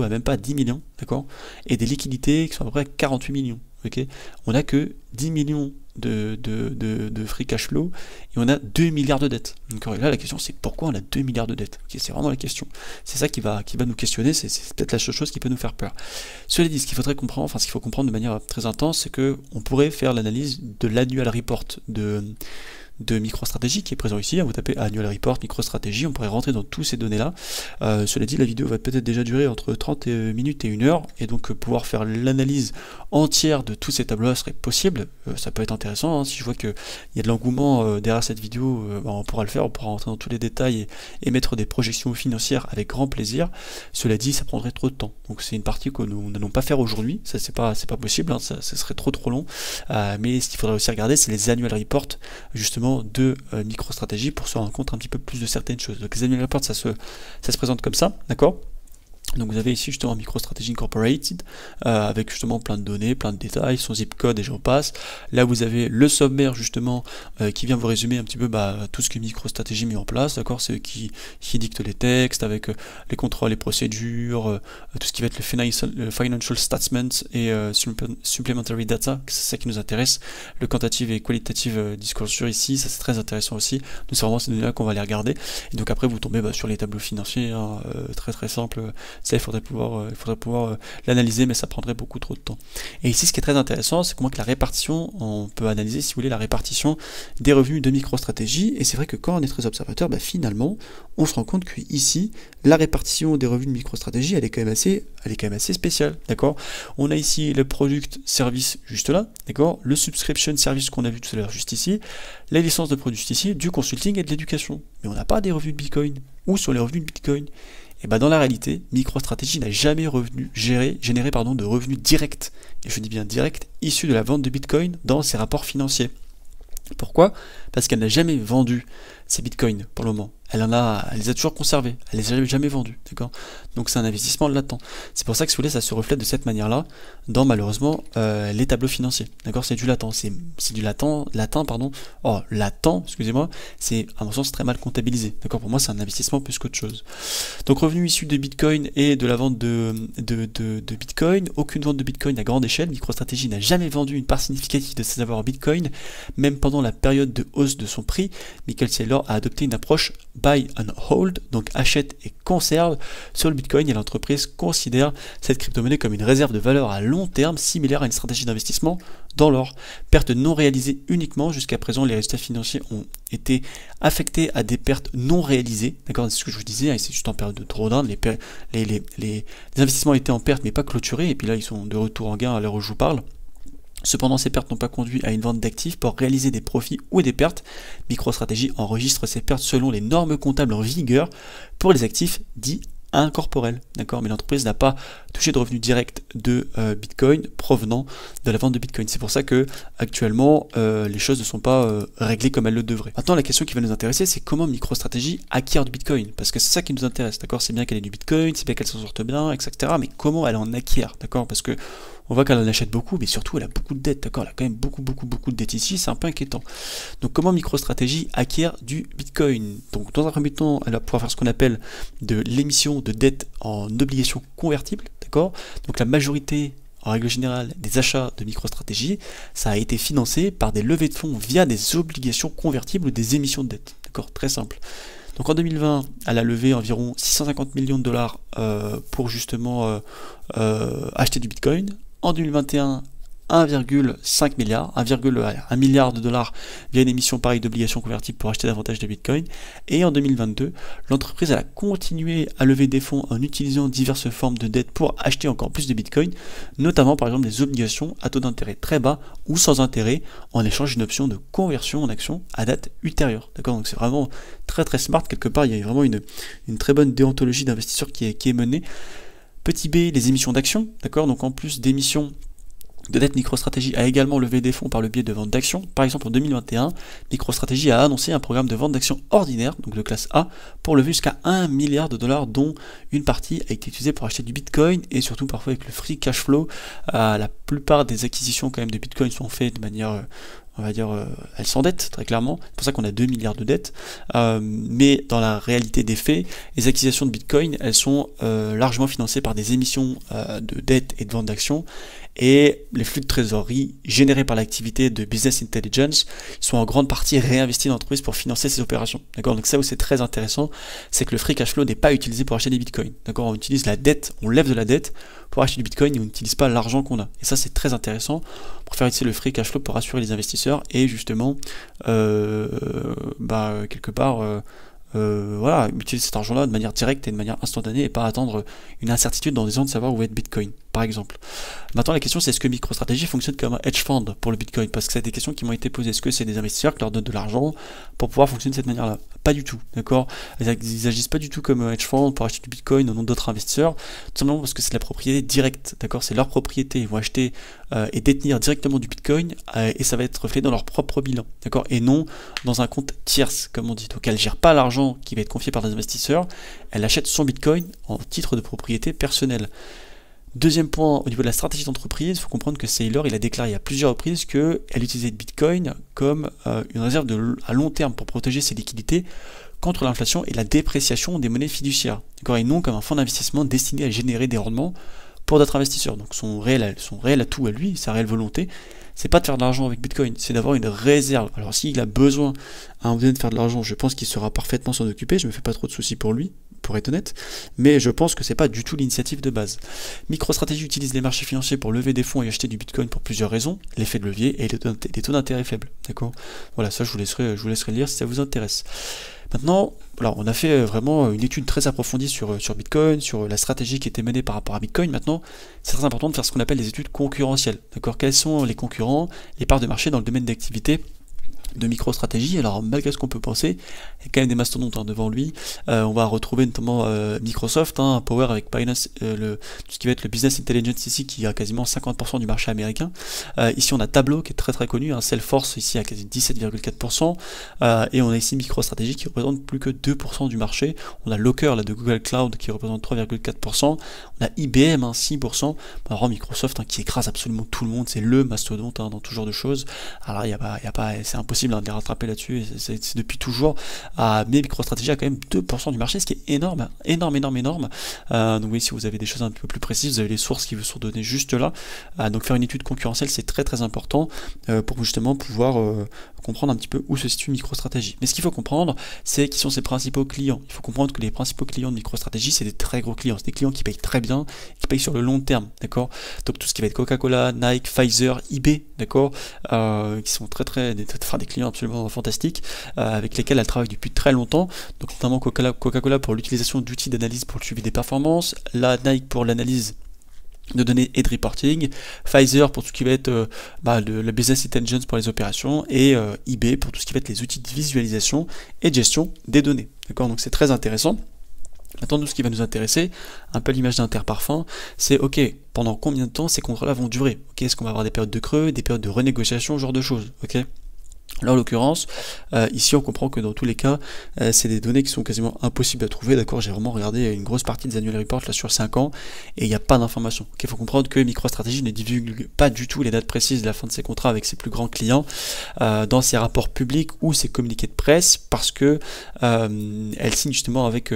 même pas 10 millions, d'accord, et des liquidités qui sont à peu près 48 millions, ok. On a que 10 millions de free cash flow et on a 2 milliards de dettes. Donc là la question c'est pourquoi on a 2 milliards de dettes, okay, c'est vraiment la question, c'est ça qui va nous questionner, c'est peut-être la seule chose qui peut nous faire peur. Cela dit, ce qu'il faudrait comprendre, enfin ce qu'il faut comprendre de manière très intense, c'est que on pourrait faire l'analyse de l'annual report de MicroStrategy qui est présent ici. Vous tapez Annual Report, MicroStrategy, on pourrait rentrer dans tous ces données-là. Cela dit, la vidéo va peut-être déjà durer entre 30 minutes et 1 heure, et donc pouvoir faire l'analyse entière de tous ces tableaux-là serait possible. Ça peut être intéressant, hein. Si je vois qu'il y a de l'engouement derrière cette vidéo, on pourra le faire, on pourra rentrer dans tous les détails et mettre des projections financières avec grand plaisir. Cela dit, ça prendrait trop de temps. Donc c'est une partie que nous n'allons pas faire aujourd'hui, ça c'est pas possible, hein. Ça serait trop long. Mais ce qu'il faudrait aussi regarder, c'est les Annual Reports, justement, de MicroStrategy pour se rendre compte un petit peu plus de certaines choses. Donc les annual reports, ça se présente comme ça, d'accord. Donc vous avez ici justement MicroStrategy Incorporated avec justement plein de données, plein de détails, son zip code et j'en passe. Là vous avez le sommaire justement qui vient vous résumer un petit peu tout ce que MicroStrategy met en place, d'accord, c'est eux qui dictent les textes avec les contrôles, les procédures, tout ce qui va être le financial statements et supplementary data, c'est ça qui nous intéresse, le quantitative et qualitative disclosure ici, ça c'est très intéressant aussi. Donc c'est vraiment ces données-là qu'on va aller regarder. Et donc après vous tombez sur les tableaux financiers, hein, très simple. Ça, il faudrait pouvoir l'analyser, mais ça prendrait beaucoup trop de temps. Et ici, ce qui est très intéressant, c'est comment que la répartition, on peut analyser, si vous voulez, la répartition des revenus de MicroStrategy. Et c'est vrai que quand on est très observateur, finalement, on se rend compte que ici, la répartition des revenus de MicroStrategy, elle est quand même assez spéciale, d'accord. On a ici le product service juste là, d'accord, le subscription service qu'on a vu tout à l'heure juste ici, la licence de produit juste ici, du consulting et de l'éducation. Mais on n'a pas des revenus de Bitcoin. Où sont les revenus de Bitcoin? Et dans la réalité, MicroStrategy n'a jamais généré de revenus directs, et je dis bien directs, issus de la vente de Bitcoin dans ses rapports financiers. Pourquoi? Parce qu'elle n'a jamais vendu ses bitcoins pour le moment. Elle les a toujours conservés, elle les a jamais vendus, d'accord? Donc c'est un investissement latent. C'est pour ça que si vous voulez, ça se reflète de cette manière-là dans malheureusement les tableaux financiers, d'accord? C'est du latent, c'est du latent, excusez-moi, c'est à mon sens très mal comptabilisé, d'accord? Pour moi, c'est un investissement plus qu'autre chose. Donc revenus issus de Bitcoin et de la vente de Bitcoin, aucune vente de Bitcoin à grande échelle. MicroStrategy n'a jamais vendu une part significative de ses avoirs en Bitcoin, même pendant la période de hausse de son prix. Michael Saylor a adopté une approche buy and hold, donc achète et conserve sur le Bitcoin, et l'entreprise considère cette crypto-monnaie comme une réserve de valeur à long terme similaire à une stratégie d'investissement dans l'or. Pertes non réalisées uniquement. Jusqu'à présent, les résultats financiers ont été affectés à des pertes non réalisées, d'accord, c'est ce que je vous disais, c'est juste en période de drawdown, les investissements étaient en perte mais pas clôturés, et puis là ils sont de retour en gain à l'heure où je vous parle. Cependant, ces pertes n'ont pas conduit à une vente d'actifs pour réaliser des profits ou des pertes. MicroStrategy enregistre ces pertes selon les normes comptables en vigueur pour les actifs dits incorporels, d'accord, mais l'entreprise n'a pas touché de revenus directs de Bitcoin provenant de la vente de Bitcoin. C'est pour ça que actuellement les choses ne sont pas réglées comme elles le devraient. Maintenant, la question qui va nous intéresser, c'est comment MicroStrategy acquiert du Bitcoin, parce que c'est ça qui nous intéresse, d'accord. C'est bien qu'elle ait du Bitcoin, c'est bien qu'elle s'en sorte bien, etc. Mais comment elle en acquiert, d'accord, parce que on voit qu'elle en achète beaucoup, mais surtout elle a beaucoup de dettes, d'accord, elle a quand même beaucoup de dettes ici, c'est un peu inquiétant. Donc comment MicroStrategy acquiert du Bitcoin? Donc dans un premier temps, elle va pouvoir faire ce qu'on appelle de l'émission de dettes en obligations convertibles, d'accord. Donc la majorité, en règle générale, des achats de MicroStrategy, ça a été financé par des levées de fonds via des obligations convertibles ou des émissions de dettes, d'accord, très simple. Donc en 2020, elle a levé environ 650 millions de dollars pour justement acheter du Bitcoin. En 2021, 1,5 milliard, 1 milliard de dollars via une émission pareille d'obligations convertibles pour acheter davantage de Bitcoin. Et en 2022, l'entreprise a continué à lever des fonds en utilisant diverses formes de dettes pour acheter encore plus de Bitcoin, notamment par exemple des obligations à taux d'intérêt très bas ou sans intérêt en échange d'une option de conversion en action à date ultérieure. D'accord, donc c'est vraiment très smart quelque part. Il y a vraiment une très bonne déontologie d'investisseurs qui est menée. Petit b, les émissions d'actions, d'accord, donc en plus d'émissions de dette, MicroStrategy a également levé des fonds par le biais de vente d'actions. Par exemple, en 2021, MicroStrategy a annoncé un programme de vente d'actions ordinaire, donc de classe A, pour lever jusqu'à 1 milliard de dollars, dont une partie a été utilisée pour acheter du Bitcoin, et surtout parfois avec le free cash flow. La plupart des acquisitions quand même de Bitcoin sont faites de manière... on va dire, elles s'endettent très clairement, c'est pour ça qu'on a 2 milliards de dettes, mais dans la réalité des faits, les acquisitions de Bitcoin, elles sont largement financées par des émissions de dettes et de vente d'actions, et les flux de trésorerie générés par l'activité de business intelligence sont en grande partie réinvestis dans l'entreprise pour financer ces opérations. D'accord, donc ça où c'est très intéressant, c'est que le free cash flow n'est pas utilisé pour acheter des bitcoins. D'accord, on utilise la dette, on lève de la dette pour acheter du bitcoin et on n'utilise pas l'argent qu'on a. Et ça c'est très intéressant pour faire utiliser le free cash flow pour rassurer les investisseurs et justement quelque part voilà, utiliser cet argent là de manière directe et de manière instantanée et pas attendre une incertitude dans des ans de savoir où va être bitcoin. par exemple. Maintenant, la question, c'est est-ce que MicroStrategy fonctionne comme un hedge fund pour le Bitcoin? Parce que c'est des questions qui m'ont été posées. Est-ce que c'est des investisseurs qui leur donnent de l'argent pour pouvoir fonctionner de cette manière-là? Pas du tout, d'accord? Ils agissent pas du tout comme un hedge fund pour acheter du Bitcoin au nom d'autres investisseurs, tout simplement parce que c'est la propriété directe, d'accord? C'est leur propriété. Ils vont acheter et détenir directement du Bitcoin et ça va être reflété dans leur propre bilan, d'accord? Et non dans un compte tierce, comme on dit. Donc, elle gère pas l'argent qui va être confié par des investisseurs. Elle achète son Bitcoin en titre de propriété personnelle. Deuxième point, au niveau de la stratégie d'entreprise, il faut comprendre que Saylor, il a déclaré à plusieurs reprises qu'elle utilisait le Bitcoin comme une réserve à long terme pour protéger ses liquidités contre l'inflation et la dépréciation des monnaies fiduciaires, et non comme un fonds d'investissement destiné à générer des rendements pour d'autres investisseurs. Donc son réel atout à lui, sa réelle volonté, c'est pas de faire de l'argent avec Bitcoin, c'est d'avoir une réserve. Alors s'il a besoin à un moment donné de faire de l'argent, je pense qu'il saura parfaitement s'en occuper, je me fais pas trop de soucis pour lui, pour être honnête, mais je pense que c'est pas du tout l'initiative de base. MicroStrategy utilise les marchés financiers pour lever des fonds et acheter du Bitcoin pour plusieurs raisons, l'effet de levier et les taux d'intérêt faibles, d'accord? Voilà, ça je vous laisserai lire si ça vous intéresse. Maintenant, alors on a fait vraiment une étude très approfondie sur Bitcoin, sur la stratégie qui était menée par rapport à Bitcoin. Maintenant, c'est très important de faire ce qu'on appelle des études concurrentielles, d'accord? Quels sont les concurrents, les parts de marché dans le domaine d'activité de MicroStrategy. Alors malgré ce qu'on peut penser, il y a quand même des mastodontes devant lui. On va retrouver notamment Microsoft, Power avec Binance, tout ce qui va être le Business Intelligence ici qui a quasiment 50% du marché américain. Ici on a Tableau qui est très très connu, Salesforce ici à quasi 17,4%, et on a ici MicroStrategy qui représente plus que 2% du marché. On a Locker là, de Google Cloud qui représente 3,4%. On a IBM 6%. Alors Microsoft qui écrase absolument tout le monde, c'est le mastodonte dans tout genre de choses. Alors il y a pas, c'est impossible de les rattraper là-dessus, c'est depuis toujours. Mais MicroStrategy a quand même 2% du marché, ce qui est énorme. Donc oui, si vous avez des choses un peu plus précises, vous avez les sources qui vous sont données juste là. Donc faire une étude concurrentielle, c'est très très important pour justement pouvoir comprendre un petit peu où se situe MicroStrategy. Mais ce qu'il faut comprendre, c'est qui sont ses principaux clients. Il faut comprendre que les principaux clients de MicroStrategy, c'est des très gros clients, c'est des clients qui payent très bien, qui payent sur le long terme, d'accord? Donc tout ce qui va être Coca-Cola, Nike, Pfizer, eBay, d'accord, qui sont des clients absolument fantastiques, avec lesquels elle travaille depuis très longtemps, donc notamment Coca-Cola pour l'utilisation d'outils d'analyse pour le suivi des performances, la Nike pour l'analyse de données et de reporting, Pfizer pour tout ce qui va être le business intelligence pour les opérations, et eBay pour tout ce qui va être les outils de visualisation et de gestion des données. D'accord, donc c'est très intéressant. Maintenant, nous, ce qui va nous intéresser, un peu l'image d'Interparfum, c'est ok, pendant combien de temps ces contrats-là vont durer? Ok, est-ce qu'on va avoir des périodes de creux, des périodes de renégociation, ce genre de choses? Ok. Là, en l'occurrence, ici on comprend que dans tous les cas, c'est des données qui sont quasiment impossibles à trouver. D'accord, j'ai vraiment regardé une grosse partie des annual reports là sur 5 ans et il n'y a pas d'informations. Il faut comprendre que MicroStrategy ne divulgue pas du tout les dates précises de la fin de ses contrats avec ses plus grands clients dans ses rapports publics ou ses communiqués de presse parce que elle signe justement avec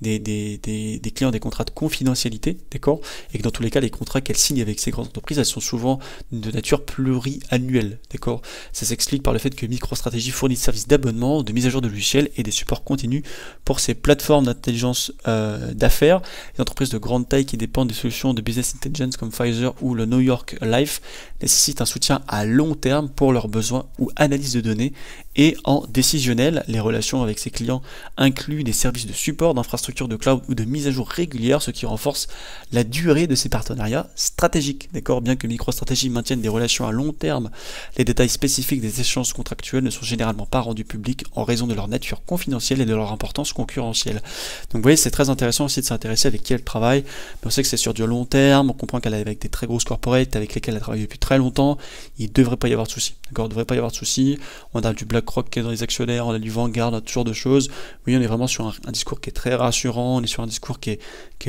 des clients des contrats de confidentialité, d'accord, et que dans tous les cas, les contrats qu'elle signe avec ces grandes entreprises, elles sont souvent de nature pluriannuelle, d'accord. Ça s'explique par le fait que MicroStrategy fournit des services d'abonnement, de mise à jour de logiciels et des supports continus pour ces plateformes d'intelligence d'affaires. Les entreprises de grande taille qui dépendent des solutions de business intelligence comme Pfizer ou le New York Life nécessitent un soutien à long terme pour leurs besoins ou analyse de données. Et en décisionnel, les relations avec ses clients incluent des services de support, d'infrastructures de cloud ou de mise à jour régulière, ce qui renforce la durée de ces partenariats stratégiques. D'accord, bien que MicroStrategy maintienne des relations à long terme, les détails spécifiques des échanges contractuels ne sont généralement pas rendus publics en raison de leur nature confidentielle et de leur importance concurrentielle. Donc vous voyez, c'est très intéressant aussi de s'intéresser avec qui elle travaille. Mais on sait que c'est sur du long terme, on comprend qu'elle est avec des très grosses corporates avec lesquelles elle travaille depuis très longtemps. Il ne devrait pas y avoir de soucis. D'accord, il ne devrait pas y avoir de soucis. On a du BlackRock qui est dans les actionnaires, on a du Vanguard, on a ce genre de choses. Oui, on est vraiment sur un discours qui est très rassurant, on est sur un discours qui est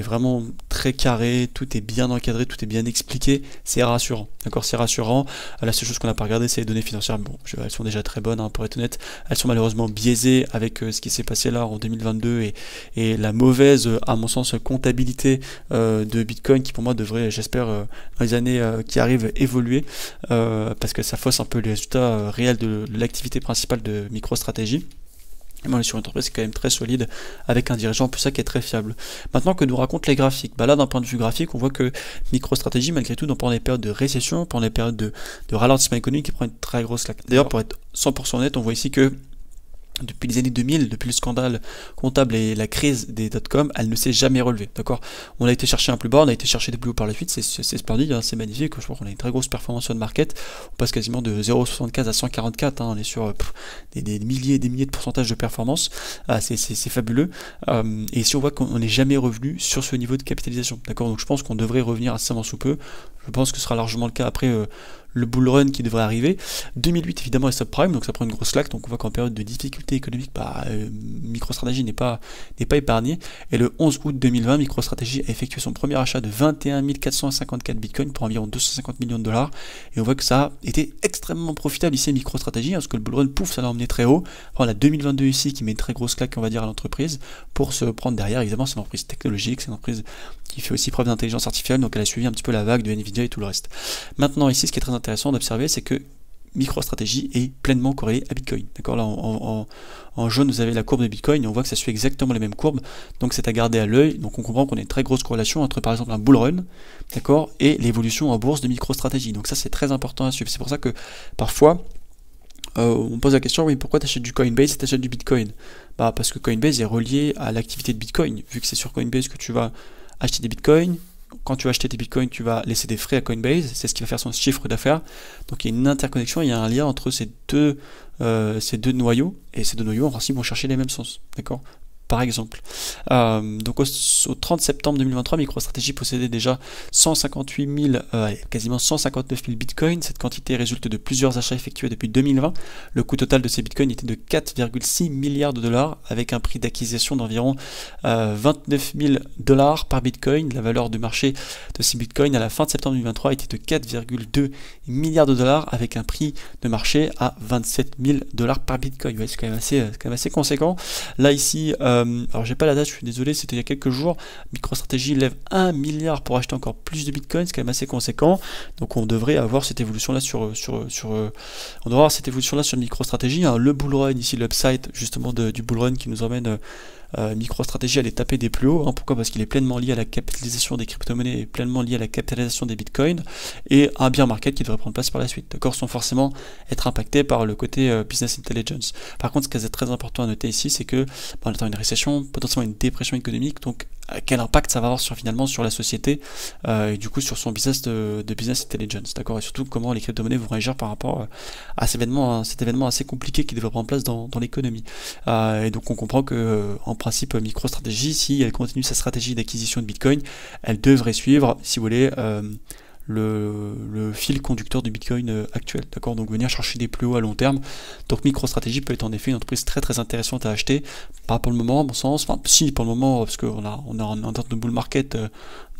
vraiment très carré, tout est bien encadré, tout est bien expliqué, c'est rassurant. D'accord, c'est rassurant. La seule chose qu'on n'a pas regardé, c'est les données financières. Bon, elles sont déjà très bonnes, pour être honnête. Elles sont malheureusement biaisées avec ce qui s'est passé là en 2022 et la mauvaise, à mon sens, comptabilité de Bitcoin qui pour moi devrait, j'espère, dans les années qui arrivent, évoluer parce que ça fausse un peu les résultats réels de l'activité principale de MicroStrategy. Mais on est sur une entreprise qui est quand même très solide avec un dirigeant pour ça qui est très fiable. Maintenant, que nous racontent les graphiques? Là, d'un point de vue graphique, on voit que MicroStrategy, malgré tout, pendant les périodes de récession, pendant les périodes de ralentissement économique, il prend une très grosse claque. D'ailleurs, pour être 100% honnête, on voit ici que depuis les années 2000, depuis le scandale comptable et la crise des dot-com, elle ne s'est jamais relevée, d'accord. On a été chercher un plus bas, on a été chercher des plus hauts par la suite, c'est splendide, hein, c'est magnifique, je crois qu'on a une très grosse performance sur le market, on passe quasiment de 0,75 à 144, hein, on est sur des milliers et des milliers de pourcentages de performance, c'est fabuleux, et ici on voit qu'on n'est jamais revenu sur ce niveau de capitalisation, d'accord, donc je pense qu'on devrait revenir incessamment sous peu, je pense que ce sera largement le cas après le bull run qui devrait arriver. 2008 évidemment est subprime, donc ça prend une grosse claque, donc on voit qu'en période de difficulté économique, MicroStrategy n'est pas épargné, et le 11 août 2020, MicroStrategy a effectué son premier achat de 21 454 bitcoins pour environ 250 millions de dollars, et on voit que ça a été extrêmement profitable ici à MicroStrategy, hein, parce que le bull run, pouf, ça l'a emmené très haut. Après, on a 2022 ici qui met une très grosse claque, on va dire, à l'entreprise, pour se prendre derrière, évidemment c'est une entreprise technologique, c'est une entreprise qui fait aussi preuve d'intelligence artificielle, donc elle a suivi un petit peu la vague de Nvidia et tout le reste. Maintenant ici, ce qui est très intéressant d'observer, c'est que MicroStrategy est pleinement corrélé à Bitcoin. D'accord, là en jaune vous avez la courbe de Bitcoin et on voit que ça suit exactement les mêmes courbes, donc c'est à garder à l'œil. Donc on comprend qu'on a une très grosse corrélation entre par exemple un bull run, d'accord, et l'évolution en bourse de MicroStrategy. Donc ça c'est très important à suivre. C'est pour ça que parfois on pose la question, oui, pourquoi tu achètes du Coinbase et tu achètes du Bitcoin? Bah parce que Coinbase est relié à l'activité de Bitcoin, vu que c'est sur Coinbase que tu vas acheter des Bitcoins. Quand tu vas acheter tes bitcoins, tu vas laisser des frais à Coinbase, c'est ce qui va faire son chiffre d'affaires. Donc il y a une interconnexion, il y a un lien entre ces deux noyaux, et ces deux noyaux en principe vont chercher les mêmes sens, d'accord, par exemple. Donc au 30 septembre 2023, MicroStrategy possédait déjà 158 000, quasiment 159 000 bitcoins. Cette quantité résulte de plusieurs achats effectués depuis 2020. Le coût total de ces bitcoins était de 4,6 milliards de dollars, avec un prix d'acquisition d'environ 29 000 dollars par bitcoin. La valeur de marché de ces bitcoins à la fin de septembre 2023 était de 4,2 milliards de dollars, avec un prix de marché à 27 000 dollars par bitcoin. Ouais, c'est quand même assez conséquent. Là ici, alors j'ai pas la date, je suis désolé, c'était il y a quelques jours. MicroStrategy lève 1 milliard pour acheter encore plus de bitcoins, c'est quand même assez conséquent. Donc on devrait avoir cette évolution là sur MicroStrategy, hein. Le bull run ici, l'upside justement du bull run qui nous emmène MicroStrategy à aller taper des plus hauts, hein. Pourquoi? Parce qu'il est pleinement lié à la capitalisation des crypto-monnaies et pleinement lié à la capitalisation des bitcoins, et un bear market qui devrait prendre place par la suite, d'accord, sans forcément être impacté par le côté business intelligence. Par contre, ce qui est très important à noter ici, c'est que on attend une récession, potentiellement une dépression économique, donc quel impact ça va avoir finalement sur la société et du coup sur son business de business intelligence, d'accord, et surtout comment les crypto-monnaies vont réagir par rapport à cet événement assez compliqué qui devrait prendre place dans l'économie. Et donc on comprend que en principe MicroStrategy, si elle continue sa stratégie d'acquisition de Bitcoin, elle devrait suivre, si vous voulez, le fil conducteur du Bitcoin actuel, d'accord, donc venir chercher des plus hauts à long terme. Donc MicroStrategy peut être en effet une entreprise très très intéressante à acheter, pas pour le moment à mon sens, enfin si pour le moment, parce qu'on a un temps de bull market,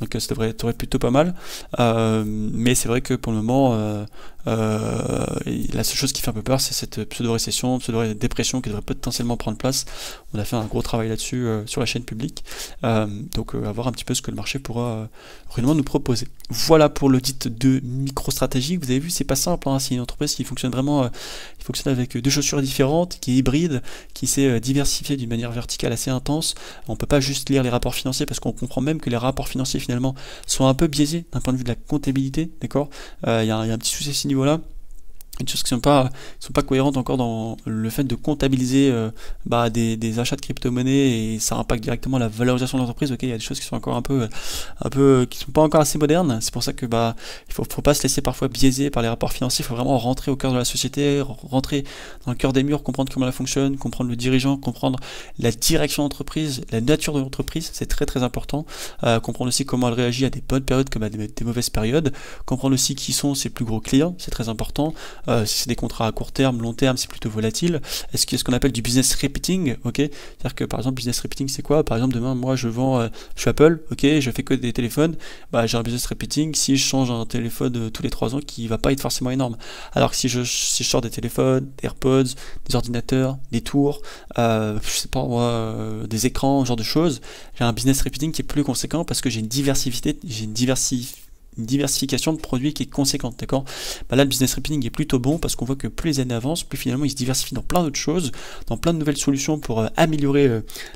donc ça devrait être plutôt pas mal, mais c'est vrai que pour le moment la seule chose qui fait un peu peur, c'est cette pseudo-récession, pseudo-dépression qui devrait potentiellement prendre place. On a fait un gros travail là-dessus sur la chaîne publique, donc à voir un petit peu ce que le marché pourra réellement nous proposer. Voilà pour l'audit de MicroStrategy. Vous avez vu, c'est pas simple, hein. C'est une entreprise qui fonctionne vraiment, il fonctionne avec deux chaussures différentes, qui est hybride, qui s'est diversifiée d'une manière verticale assez intense. On peut pas juste lire les rapports financiers, parce qu'on comprend même que les rapports financiers finalement sont un peu biaisés d'un point de vue de la comptabilité, d'accord. Il y a un petit souci à ce niveau-là. Une chose qui sont pas cohérentes encore dans le fait de comptabiliser des achats de crypto-monnaies, et ça impacte directement la valorisation de l'entreprise. Ok, il y a des choses qui sont encore un peu qui sont pas encore assez modernes. C'est pour ça que il faut pas se laisser parfois biaiser par les rapports financiers. Il faut vraiment rentrer au cœur de la société, rentrer dans le cœur des murs, comprendre comment elle fonctionne, comprendre le dirigeant, comprendre la direction d'entreprise, la nature de l'entreprise, c'est très très important. Comprendre aussi comment elle réagit à des bonnes périodes comme à des mauvaises périodes. Comprendre aussi qui sont ses plus gros clients, c'est très important. Si c'est des contrats à court terme, long terme, c'est plutôt volatile. Est-ce qu'il y a ce qu'on appelle du business repeating, ok? C'est-à-dire que par exemple, business repeating, c'est quoi? Par exemple, demain, moi, je suis Apple, ok, je fais que des téléphones, j'ai un business repeating si je change un téléphone tous les 3 ans qui va pas être forcément énorme. Alors que si je sors des téléphones, des AirPods, des ordinateurs, des tours, je sais pas moi, des écrans, ce genre de choses, j'ai un business repeating qui est plus conséquent parce que j'ai une diversité une diversification de produits qui est conséquente, d'accord. Bah là, le business repeating est plutôt bon parce qu'on voit que plus les années avancent, plus finalement il se diversifie dans plein d'autres choses, dans plein de nouvelles solutions pour améliorer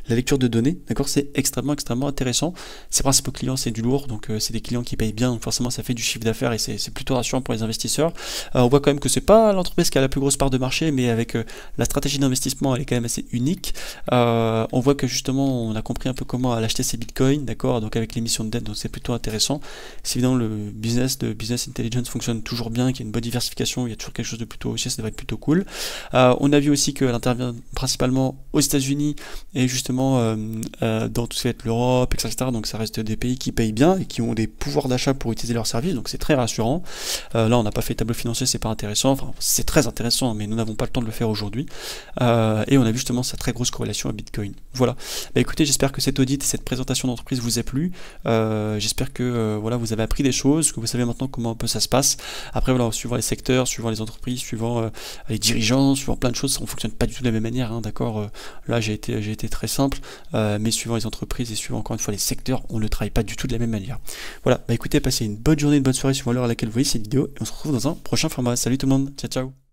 la lecture de données, d'accord. C'est extrêmement intéressant. Ses principaux clients, c'est du lourd, donc c'est des clients qui payent bien, donc forcément ça fait du chiffre d'affaires et c'est plutôt rassurant pour les investisseurs. On voit quand même que c'est pas l'entreprise qui a la plus grosse part de marché, mais avec la stratégie d'investissement, elle est quand même assez unique. On voit que justement, on a compris un peu comment elle acheter ses bitcoins, d'accord, donc avec l'émission de dette, donc c'est plutôt intéressant. C'est évident, le business de business intelligence fonctionne toujours bien, qu'il y a une bonne diversification, il y a toujours quelque chose de plutôt haussier, ça devrait être plutôt cool. On a vu aussi qu'elle intervient principalement aux États-Unis et justement dans tout ce qui va être l'Europe, etc. Donc ça reste des pays qui payent bien et qui ont des pouvoirs d'achat pour utiliser leurs services, donc c'est très rassurant. Là, on n'a pas fait tableau financier, c'est pas intéressant, enfin c'est très intéressant, mais nous n'avons pas le temps de le faire aujourd'hui. Et on a vu justement sa très grosse corrélation à Bitcoin. Voilà. Bah écoutez, j'espère que cet audit et cette présentation d'entreprise vous a plu. J'espère que voilà, vous avez appris des choses, que vous savez maintenant comment un peu ça se passe. Après voilà, suivant les secteurs, suivant les entreprises, suivant les dirigeants, suivant plein de choses, ça ne fonctionne pas du tout de la même manière, hein, d'accord. Là j'ai été très simple, mais suivant les entreprises et suivant encore une fois les secteurs, on ne travaille pas du tout de la même manière. Voilà, bah écoutez, passez une bonne journée, une bonne soirée suivant l'heure à laquelle vous voyez cette vidéo, et on se retrouve dans un prochain format. Salut tout le monde, ciao ciao.